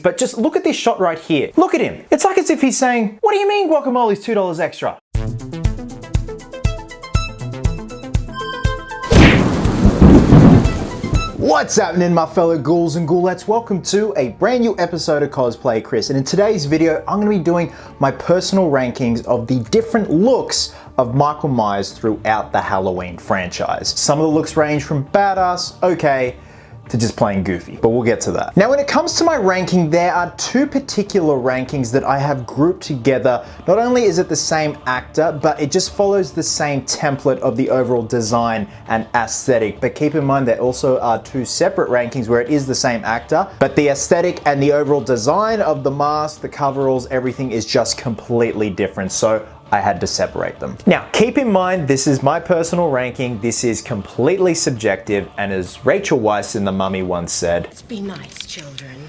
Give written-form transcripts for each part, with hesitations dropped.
But just look at this shot right here. Look at him. It's like as if he's saying, what do you mean guacamole's $2 extra? What's happening, my fellow ghouls and ghoulettes? Welcome to a brand new episode of Cosplay Chris. And in today's video, I'm going to be doing my personal rankings of the different looks of Michael Myers throughout the Halloween franchise. Some of the looks range from badass, okay, to just plain goofy, but we'll get to that. Now, when it comes to my ranking, there are two particular rankings that I have grouped together. Not only is it the same actor, but it just follows the same template of the overall design and aesthetic. But keep in mind, there also are two separate rankings where it is the same actor, but the aesthetic and the overall design of the mask, the coveralls, everything is just completely different. So I had to separate them. Now, keep in mind, this is my personal ranking. This is completely subjective, and as Rachel Weisz in The Mummy once said, "Let's be nice, children.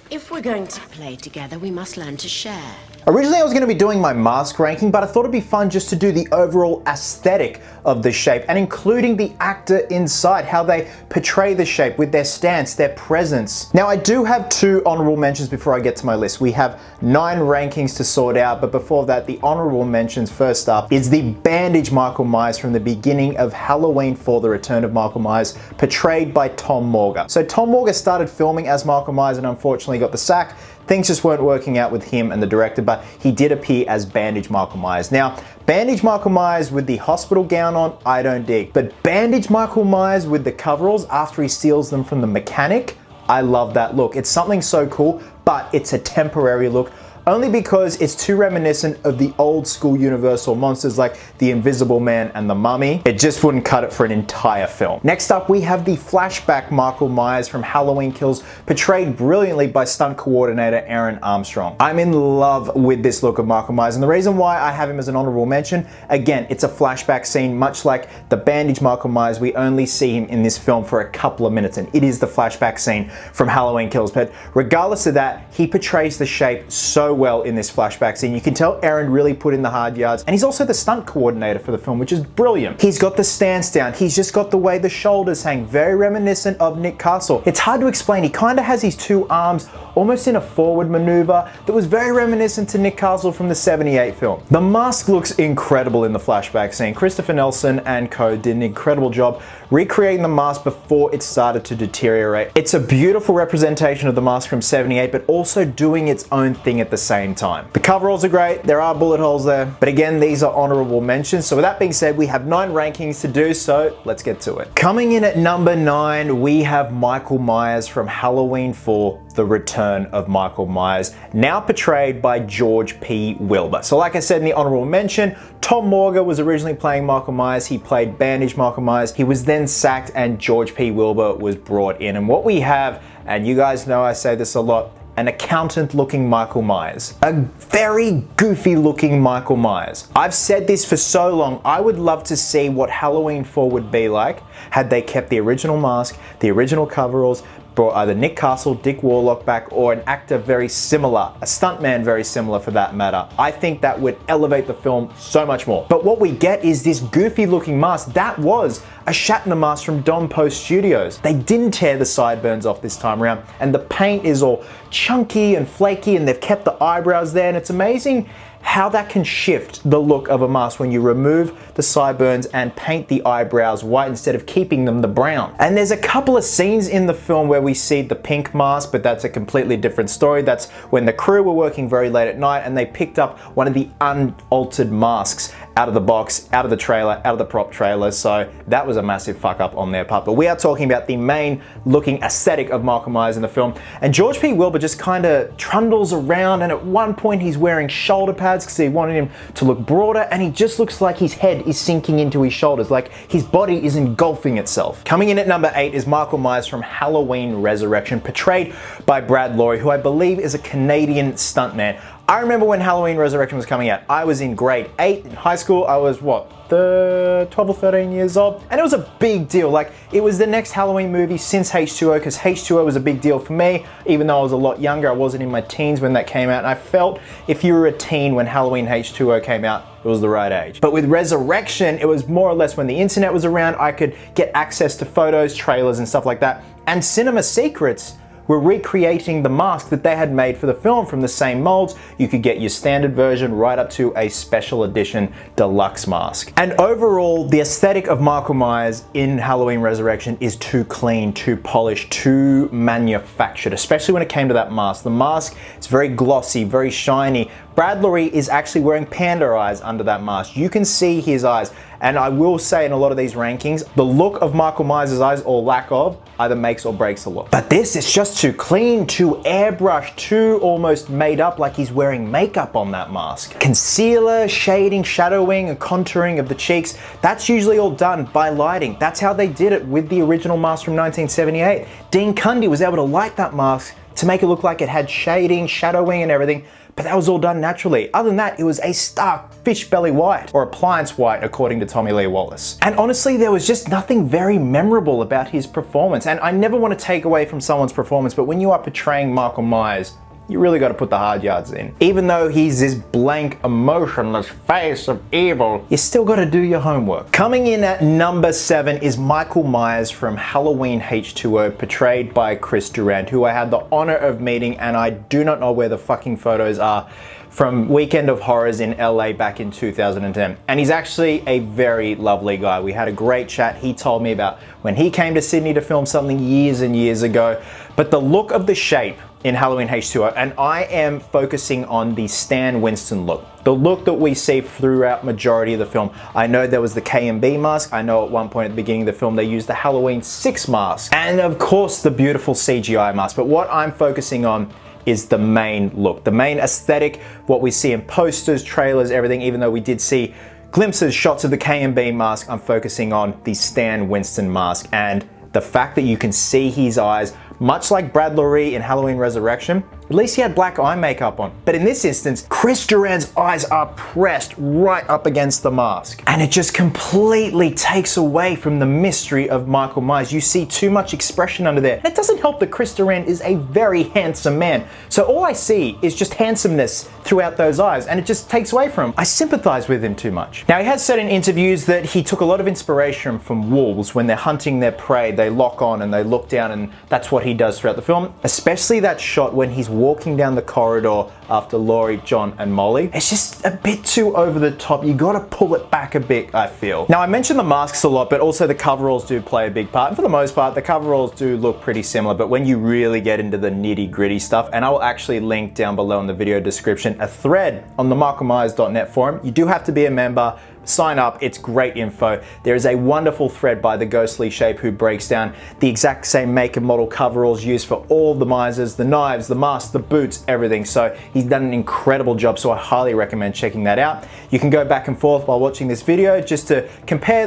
If we're going to play together, we must learn to share." Originally, I was going to be doing my mask ranking, but I thought it'd be fun just to do the overall aesthetic of the shape and including the actor inside, how they portray the shape with their stance, their presence. Now, I do have two honorable mentions before I get to my list. We have 9 rankings to sort out, but before that, the honorable mentions first up is the bandage Michael Myers from the beginning of Halloween 4: The Return of Michael Myers, portrayed by Tom Morga. So Tom Morga started filming as Michael Myers and unfortunately got the sack. Things just weren't working out with him and the director, but he did appear as Bandage Michael Myers. Now, Bandage Michael Myers with the hospital gown on, I don't dig. But Bandage Michael Myers with the coveralls after he steals them from the mechanic, I love that look. It's something so cool, but it's a temporary look. Only because it's too reminiscent of the old school Universal monsters like the Invisible Man and the Mummy. It just wouldn't cut it for an entire film. Next up, we have the flashback Michael Myers from Halloween Kills, portrayed brilliantly by stunt coordinator Aaron Armstrong. I'm in love with this look of Michael Myers, and the reason why I have him as an honorable mention, again, it's a flashback scene, much like the Bandage Michael Myers. We only see him in this film for a couple of minutes, and it is the flashback scene from Halloween Kills. But regardless of that, he portrays the shape so well in this flashback scene. You can tell Aaron really put in the hard yards, and he's also the stunt coordinator for the film, which is brilliant. He's got the stance down, he's just got the way the shoulders hang, very reminiscent of Nick Castle. It's hard to explain, he kind of has his two arms almost in a forward maneuver that was very reminiscent to Nick Castle from the '78 film. The mask looks incredible in the flashback scene. Christopher Nelson and co did an incredible job recreating the mask before it started to deteriorate. It's a beautiful representation of the mask from '78, but also doing its own thing at the same time. The coveralls are great, there are bullet holes there, but again, these are honorable mentions. So with that being said, we have 9 rankings to do, so let's get to it. Coming in at number 9, we have Michael Myers from Halloween 4: The Return of Michael Myers, now portrayed by George P. Wilbur. So like I said in the honorable mention, Tom Morga was originally playing Michael Myers. He played Bandage Michael Myers. He was then sacked and George P. Wilbur was brought in. And what we have, and you guys know I say this a lot, an accountant looking Michael Myers. A very goofy looking Michael Myers. I've said this for so long, I would love to see what Halloween 4 would be like had they kept the original mask, the original coveralls, brought either Nick Castle, Dick Warlock back, or an actor very similar, a stuntman very similar for that matter. I think that would elevate the film so much more. But what we get is this goofy looking mask. That was a Shatner mask from Don Post Studios. They didn't tear the sideburns off this time around, and the paint is all chunky and flaky, and they've kept the eyebrows there, and it's amazing how that can shift the look of a mask when you remove the sideburns and paint the eyebrows white instead of keeping them the brown. And there's a couple of scenes in the film where we see the pink mask, but that's a completely different story. That's when the crew were working very late at night and they picked up one of the unaltered masks out of the box, out of the trailer, out of the prop trailer. So that was a massive fuck up on their part. But we are talking about the main looking aesthetic of Michael Myers in the film. And George P. Wilbur just kind of trundles around, and at one point he's wearing shoulder pads because he wanted him to look broader, and he just looks like his head is sinking into his shoulders, like his body is engulfing itself. Coming in at number 8 is Michael Myers from Halloween Resurrection, portrayed by Brad Laurie, who I believe is a Canadian stuntman. I remember when Halloween Resurrection was coming out, I was in grade 8 in high school. I was, what, 12 or 13 years old? And it was a big deal. Like, it was the next Halloween movie since H2O, because H2O was a big deal for me. Even though I was a lot younger, I wasn't in my teens when that came out. And I felt if you were a teen when Halloween H2O came out, it was the right age. But with Resurrection, it was more or less when the internet was around, I could get access to photos, trailers, and stuff like that. And Cinema Secrets were recreating the mask that they had made for the film from the same molds. You could get your standard version right up to a special edition deluxe mask. And overall, the aesthetic of Michael Myers in Halloween Resurrection is too clean, too polished, too manufactured, especially when it came to that mask. The mask is very glossy, very shiny. Brad Loree is actually wearing panda eyes under that mask. You can see his eyes. And I will say in a lot of these rankings, the look of Michael Myers' eyes, or lack of, either makes or breaks the look. But this is just too clean, too airbrushed, too almost made up, like he's wearing makeup on that mask. Concealer, shading, shadowing, and contouring of the cheeks, that's usually all done by lighting. That's how they did it with the original mask from 1978. Dean Cundey was able to light that mask to make it look like it had shading, shadowing, and everything, but that was all done naturally. Other than that, it was a stark fish belly white, or appliance white, according to Tommy Lee Wallace. And honestly, there was just nothing very memorable about his performance. And I never want to take away from someone's performance, but when you are portraying Michael Myers, you really got to put the hard yards in. Even though he's this blank, emotionless face of evil, you still got to do your homework. Coming in at number 7 is Michael Myers from Halloween H2O, portrayed by Chris Durand, who I had the honor of meeting, and I do not know where the fucking photos are, from Weekend of Horrors in LA back in 2010. And he's actually a very lovely guy. We had a great chat. He told me about when he came to Sydney to film something years and years ago. But the look of the shape in Halloween H2O, and I am focusing on the Stan Winston look. The look that we see throughout majority of the film. I know there was the K&B mask. I know at one point at the beginning of the film they used the Halloween 6 mask. And of course the beautiful CGI mask. But what I'm focusing on is the main look, the main aesthetic, what we see in posters, trailers, everything. Even though we did see glimpses, shots of the K&B mask, I'm focusing on the Stan Winston mask and the fact that you can see his eyes, much like Brad Loree in Halloween Resurrection. At least he had black eye makeup on. But in this instance, Chris Durand's eyes are pressed right up against the mask. And it just completely takes away from the mystery of Michael Myers. You see too much expression under there. And it doesn't help that Chris Durand is a very handsome man. So all I see is just handsomeness throughout those eyes, and it just takes away from him. I sympathize with him too much. Now, he has said in interviews that he took a lot of inspiration from wolves. When they're hunting their prey, they lock on and they look down, and that's what he does throughout the film. Especially that shot when he's walking down the corridor after Laurie, John, and Molly. It's just a bit too over the top. You gotta pull it back a bit, I feel. Now, I mentioned the masks a lot, but also the coveralls do play a big part. And for the most part, the coveralls do look pretty similar, but when you really get into the nitty-gritty stuff, and I will actually link down below in the video description a thread on the michaelmyers.net forum. You do have to be a member. Sign up, it's great info. There is a wonderful thread by the Ghostly Shape who breaks down the exact same make and model coveralls used for all the Myerses, the knives, the masks, the boots, everything. So he's done an incredible job, so I highly recommend checking that out. You can go back and forth while watching this video just to compare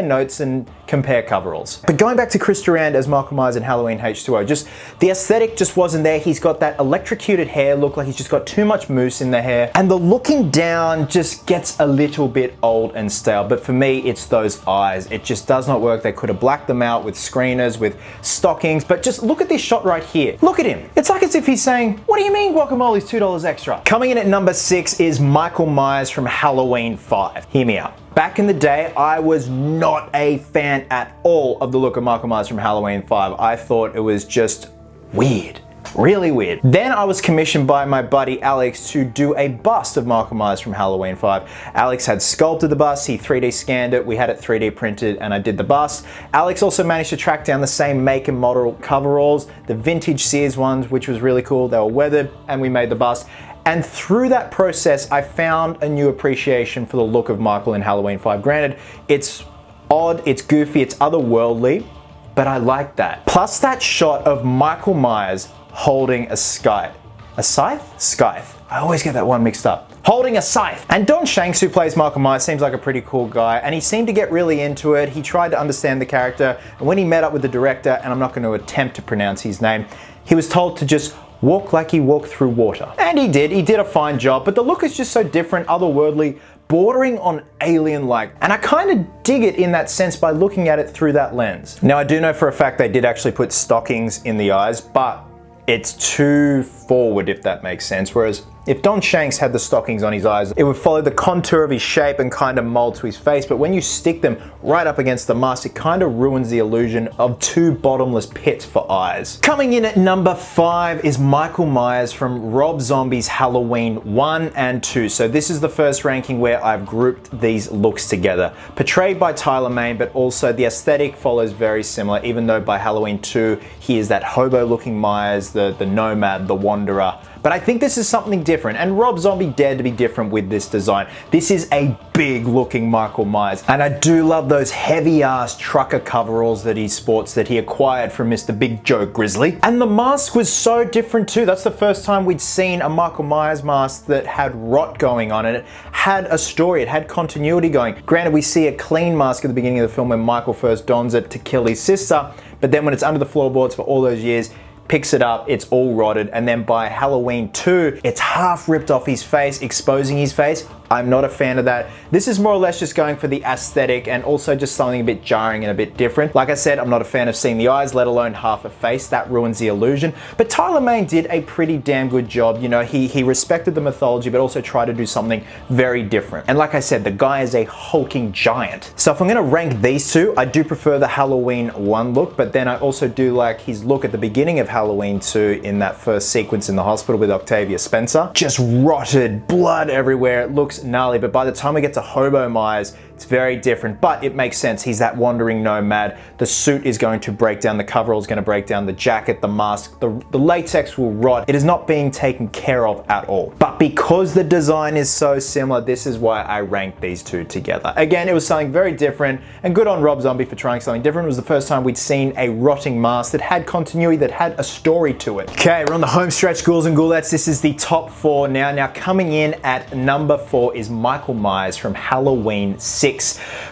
notes and compare coveralls. But going back to Chris Durand as Michael Myers in Halloween H2O, just the aesthetic just wasn't there. He's got that electrocuted hair, look like he's just got too much mousse in the hair, and the looking down just gets a little bit old and stale. But for me, it's those eyes. It just does not work. They could have blacked them out with screeners, with stockings, but just look at this shot right here. Look at him. It's like as if he's saying, what do you mean guacamole's $2 extra? Coming in at number 6 is Michael Myers from Halloween 5. Hear me out. Back in the day, I was not a fan at all of the look of Michael Myers from Halloween 5. I thought it was just weird. Really weird. Then I was commissioned by my buddy Alex to do a bust of Michael Myers from Halloween 5. Alex had sculpted the bust, he 3D scanned it, we had it 3D printed, and I did the bust. Alex also managed to track down the same make and model coveralls, the vintage Sears ones, which was really cool. They were weathered, and we made the bust. And through that process, I found a new appreciation for the look of Michael in Halloween 5. Granted, it's odd, it's goofy, it's otherworldly, but I like that. Plus that shot of Michael Myers holding a scythe. A scythe? Scythe. I always get that one mixed up. Holding a scythe. And Don Shanks, who plays Michael Myers, seems like a pretty cool guy, and he seemed to get really into it. He tried to understand the character, and when he met up with the director, and I'm not going to attempt to pronounce his name, he was told to just walk like he walked through water. And he did a fine job, but the look is just so different, otherworldly, bordering on alien-like. And I kind of dig it in that sense by looking at it through that lens. Now, I do know for a fact they did actually put stockings in the eyes, but it's too forward, if that makes sense. Whereas If Don Shanks had the stockings on his eyes, it would follow the contour of his shape and kind of mold to his face, but when you stick them right up against the mask, it kind of ruins the illusion of two bottomless pits for eyes. Coming in at number 5 is Michael Myers from Rob Zombie's Halloween 1 and 2. So this is the first ranking where I've grouped these looks together. Portrayed by Tyler Mane, but also the aesthetic follows very similar, even though by Halloween 2, he is that hobo-looking Myers, the nomad, the wanderer. But I think this is something different, and Rob Zombie dared to be different with this design. This is a big looking Michael Myers, and I do love those heavy ass trucker coveralls that he sports that he acquired from Mr. Big Joe Grizzly. And the mask was so different too. That's the first time we'd seen a Michael Myers mask that had rot going on, and it had a story, it had continuity going. Granted, we see a clean mask at the beginning of the film when Michael first dons it to kill his sister, but then when it's under the floorboards for all those years, picks it up, it's all rotted, and then by Halloween 2, it's half ripped off his face, exposing his face. I'm not a fan of that. This is more or less just going for the aesthetic and also just something a bit jarring and a bit different. Like I said, I'm not a fan of seeing the eyes, let alone half a face. That ruins the illusion. But Tyler Mane did a pretty damn good job. You know, he respected the mythology, but also tried to do something very different. And like I said, the guy is a hulking giant. So if I'm gonna rank these two, I do prefer the Halloween 1 look, but then I also do like his look at the beginning of Halloween 2 in that first sequence in the hospital with Octavia Spencer. Just rotted, blood everywhere. It looks gnarly, but by the time we get to Hobo Myers, it's very different, but it makes sense. He's that wandering nomad. The suit is going to break down, the coverall is going to break down, the jacket, the mask, the latex will rot. It is not being taken care of at all. But because the design is so similar, this is why I ranked these two together. Again, it was something very different, and good on Rob Zombie for trying something different. It was the first time we'd seen a rotting mask that had continuity, that had a story to it. Okay, we're on the home stretch, ghouls and ghoulettes. This is the top 4 now. Now coming in at number 4 is Michael Myers from Halloween 6.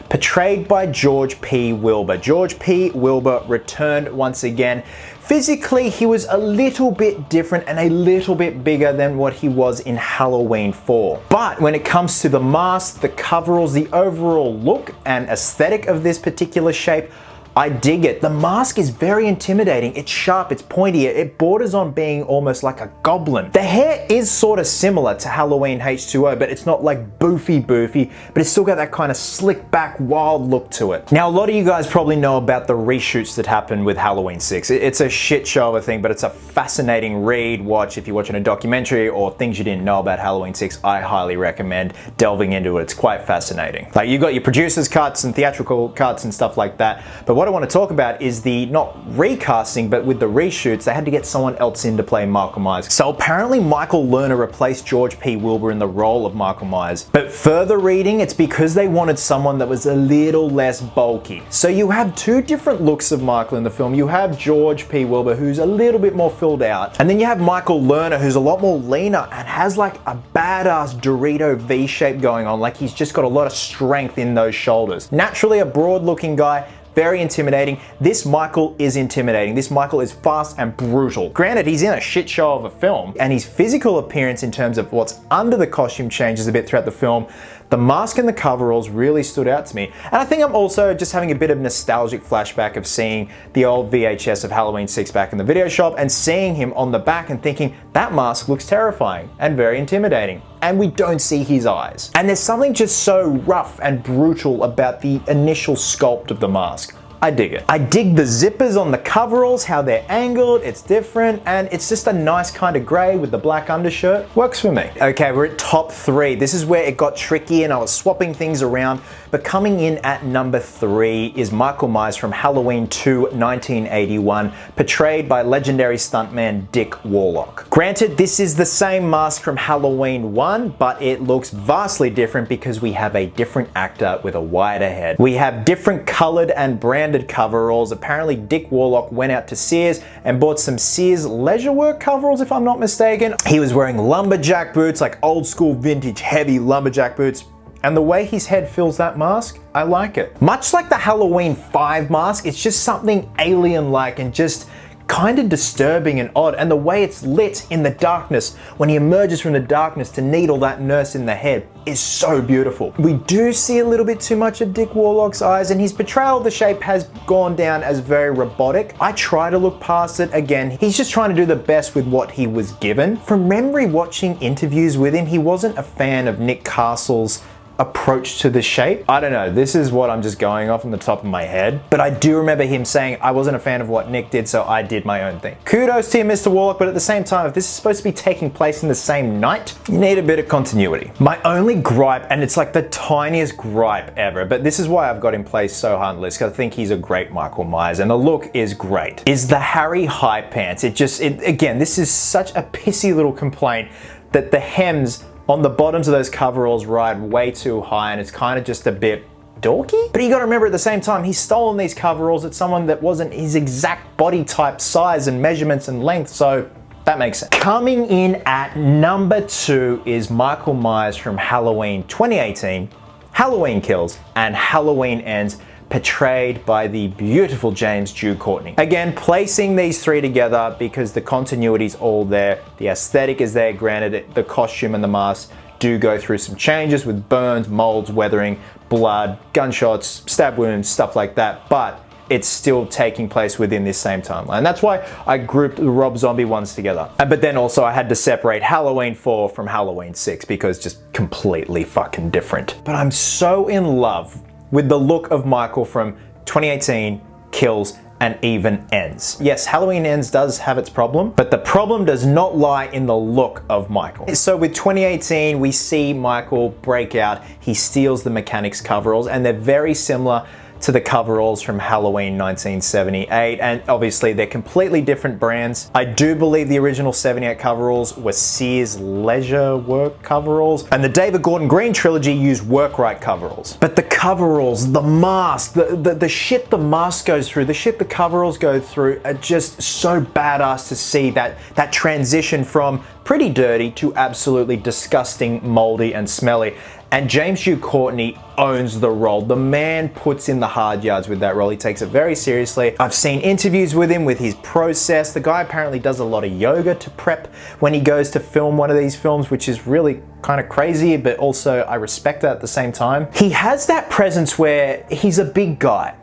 Portrayed by George P. Wilbur. George P. Wilbur returned once again. Physically, he was a little bit different and a little bit bigger than what he was in Halloween 4. But when it comes to the mask, the coveralls, the overall look and aesthetic of this particular shape, I dig it. The mask is very intimidating. It's sharp, it's pointy, it borders on being almost like a goblin. The hair is sort of similar to Halloween H2O, but it's not like boofy, but it's still got that kind of slick back, wild look to it. Now, a lot of you guys probably know about the reshoots that happened with Halloween 6. It's a shit show of a thing, but it's a fascinating read, watch if you're watching a documentary or things you didn't know about Halloween 6. I highly recommend delving into it. It's quite fascinating. Like, you got your producer's cuts and theatrical cuts and stuff like that, but what I want to talk about is the, not recasting, but with the reshoots, they had to get someone else in to play Michael Myers. So apparently Michael Lerner replaced George P. Wilbur in the role of Michael Myers. But further reading, it's because they wanted someone that was a little less bulky. So you have two different looks of Michael in the film. You have George P. Wilbur, who's a little bit more filled out. And then you have Michael Lerner, who's a lot more leaner and has like a badass Dorito V shape going on. Like, he's just got a lot of strength in those shoulders. Naturally a broad looking guy, very intimidating. This Michael is intimidating. This Michael is fast and brutal. Granted, he's in a shit show of a film, and his physical appearance in terms of what's under the costume changes a bit throughout the film. The mask and the coveralls really stood out to me. And I think I'm also just having a bit of nostalgic flashback of seeing the old VHS of Halloween 6 back in the video shop and seeing him on the back and thinking, that mask looks terrifying and very intimidating. And we don't see his eyes. And there's something just so rough and brutal about the initial sculpt of the mask. I dig it. I dig the zippers on the coveralls, how they're angled, it's different, and it's just a nice kind of grey with the black undershirt. Works for me. Okay, we're at top 3. This is where it got tricky and I was swapping things around, but coming in at number 3 is Michael Myers from Halloween 2, 1981, portrayed by legendary stuntman Dick Warlock. Granted, this is the same mask from Halloween 1, but it looks vastly different because we have a different actor with a wider head. We have different colored and branded coveralls. Apparently Dick Warlock went out to Sears and bought some Sears leisure work coveralls, if I'm not mistaken. He was wearing lumberjack boots, like old school vintage heavy lumberjack boots. And the way his head fills that mask, I like it. Much like the Halloween 5 mask, it's just something alien-like and just kind of disturbing and odd, and the way it's lit in the darkness when he emerges from the darkness to needle that nurse in the head is so beautiful. We do see a little bit too much of Dick Warlock's eyes, and his portrayal of the Shape has gone down as very robotic. I try to look past it. Again, he's just trying to do the best with what he was given. From memory, watching interviews with him, he wasn't a fan of Nick Castle's approach to the Shape. I don't know, this is what I'm just going off on the top of my head, but I do remember him saying, I wasn't a fan of what Nick did, so I did my own thing. Kudos to you, Mr. Warlock, but at the same time, if this is supposed to be taking place in the same night, you need a bit of continuity. My only gripe, and it's like the tiniest gripe ever, but this is why I've got him placed so high on the list, because I think he's a great Michael Myers, and the look is great, is the Harry high pants. Again, this is such a pissy little complaint that the hems on the bottoms of those coveralls ride way too high, and it's kind of just a bit dorky. But you gotta remember, at the same time, he's stolen these coveralls at someone that wasn't his exact body type, size and measurements and length, so that makes sense. Coming in at number 2 is Michael Myers from Halloween 2018, Halloween Kills and Halloween Ends, portrayed by the beautiful James Dew Courtney. Again, placing these three together because the continuity's all there, the aesthetic is there, granted the costume and the mask do go through some changes with burns, molds, weathering, blood, gunshots, stab wounds, stuff like that, but it's still taking place within this same timeline. That's why I grouped the Rob Zombie ones together. But then also I had to separate Halloween 4 from Halloween 6 because just completely fucking different. But I'm so in love with the look of Michael from 2018, Kills, and even Ends. Yes, Halloween Ends does have its problem, but the problem does not lie in the look of Michael. So with 2018, we see Michael break out, he steals the mechanic's coveralls, and they're very similar to the coveralls from Halloween 1978, and obviously they're completely different brands. I do believe the original 78 coveralls were Sears Leisure Work coveralls, and the David Gordon Green trilogy used Workrite coveralls. But the coveralls, the mask, the shit the mask goes through, the shit the coveralls go through are just so badass to see that transition from pretty dirty to absolutely disgusting, moldy, and smelly. And James Dew Courtney owns the role. The man puts in the hard yards with that role. He takes it very seriously. I've seen interviews with him with his process. The guy apparently does a lot of yoga to prep when he goes to film one of these films, which is really kind of crazy, but also I respect that at the same time. He has that presence where he's a big guy,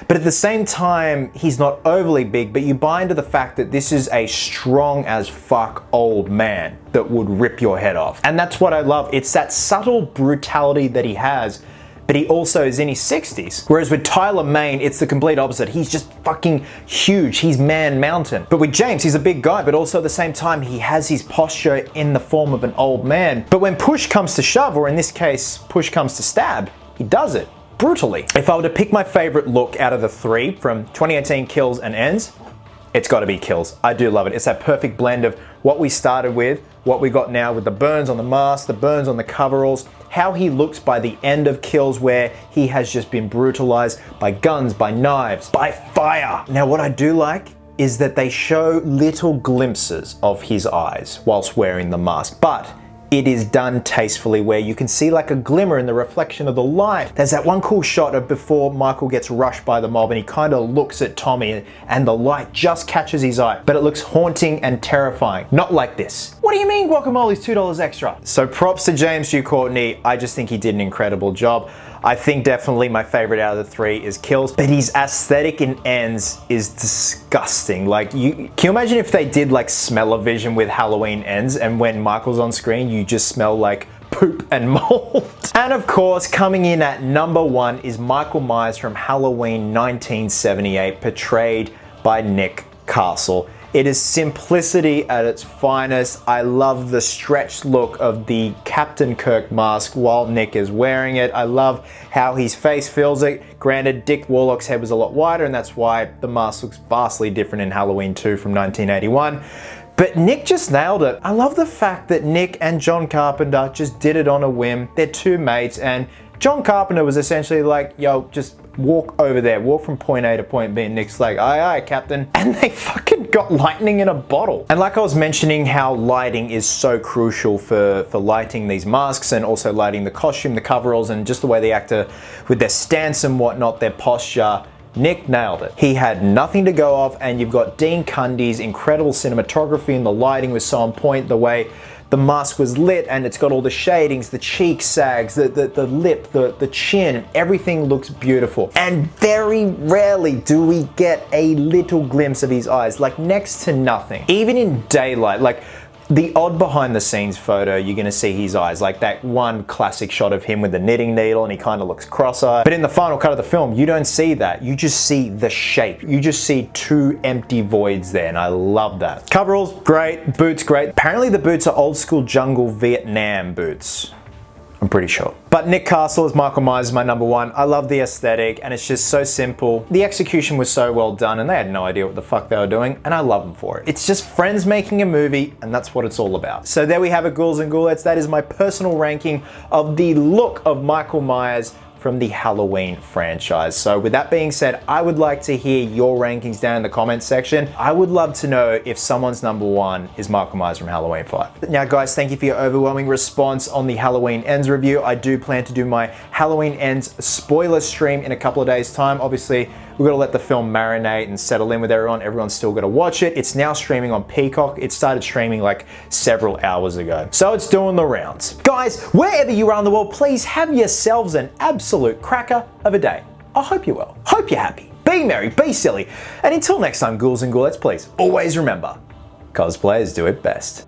but at the same time, he's not overly big, but you buy into the fact that this is a strong as fuck old man that would rip your head off. And that's what I love. It's that subtle brutality that he has, but he also is in his 60s. Whereas with Tyler Mane, it's the complete opposite. He's just fucking huge. He's man mountain. But with James, he's a big guy, but also at the same time, he has his posture in the form of an old man. But when push comes to shove, or in this case, push comes to stab, he does it brutally. If I were to pick my favorite look out of the three from 2018 Kills and Ends, it's got to be Kills. I do love it. It's that perfect blend of what we started with, what we got now with the burns on the mask, the burns on the coveralls, how he looks by the end of Kills where he has just been brutalized by guns, by knives, by fire. Now what I do like is that they show little glimpses of his eyes whilst wearing the mask, but it is done tastefully where you can see like a glimmer in the reflection of the light. There's that one cool shot of before Michael gets rushed by the mob and he kind of looks at Tommy and the light just catches his eye, but it looks haunting and terrifying. Not like this. What do you mean guacamole's $2 extra? So props to James Dew Courtney. I just think he did an incredible job. I think definitely my favorite out of the three is Kills, but his aesthetic in Ends is disgusting. Like, can you imagine if they did like smell-o-vision with Halloween Ends, and when Michael's on screen, you just smell like poop and mold? And of course, coming in at number 1 is Michael Myers from Halloween 1978, portrayed by Nick Castle. It is simplicity at its finest. I love the stretched look of the Captain Kirk mask while Nick is wearing it. I love how his face fills it. Granted, Dick Warlock's head was a lot wider, and that's why the mask looks vastly different in Halloween 2 from 1981. But Nick just nailed it. I love the fact that Nick and John Carpenter just did it on a whim. They're two mates, and John Carpenter was essentially like, yo, just walk over there, walk from point A to point B, and Nick's like, aye, aye, Captain. And they fucking got lightning in a bottle. And like I was mentioning, how lighting is so crucial for lighting these masks, and also lighting the costume, the coveralls, and just the way the actor, with their stance and whatnot, their posture, Nick nailed it. He had nothing to go off, and you've got Dean Cundy's incredible cinematography, and the lighting was so on point, the way the mask was lit, and it's got all the shadings, the cheek sags, the lip, the chin, everything looks beautiful. And very rarely do we get a little glimpse of his eyes, like next to nothing. Even in daylight, like the odd behind the scenes photo, you're gonna see his eyes, like that one classic shot of him with the knitting needle and he kind of looks cross-eyed. But in the final cut of the film, you don't see that. You just see the shape. You just see two empty voids there, and I love that. Coveralls, great. Boots, great. Apparently the boots are old school jungle Vietnam boots. I'm pretty sure. But Nick Castle as Michael Myers is my number one. I love the aesthetic, and it's just so simple. The execution was so well done, and they had no idea what the fuck they were doing, and I love them for it. It's just friends making a movie, and that's what it's all about. So there we have it, ghouls and ghoulettes. That is my personal ranking of the look of Michael Myers from the Halloween franchise. So with that being said, I would like to hear your rankings down in the comments section. I would love to know if someone's number one is Michael Myers from Halloween 5. Now guys, thank you for your overwhelming response on the Halloween Ends review. I do plan to do my Halloween Ends spoiler stream in a couple of days time. Obviously, we've got to let the film marinate and settle in with everyone. Everyone's still got to watch it. It's now streaming on Peacock. It started streaming like several hours ago. So it's doing the rounds. Guys, wherever you are in the world, please have yourselves an absolute cracker of a day. I hope you're well. Hope you're happy. Be merry, be silly. And until next time, ghouls and ghoulettes, please always remember, cosplayers do it best.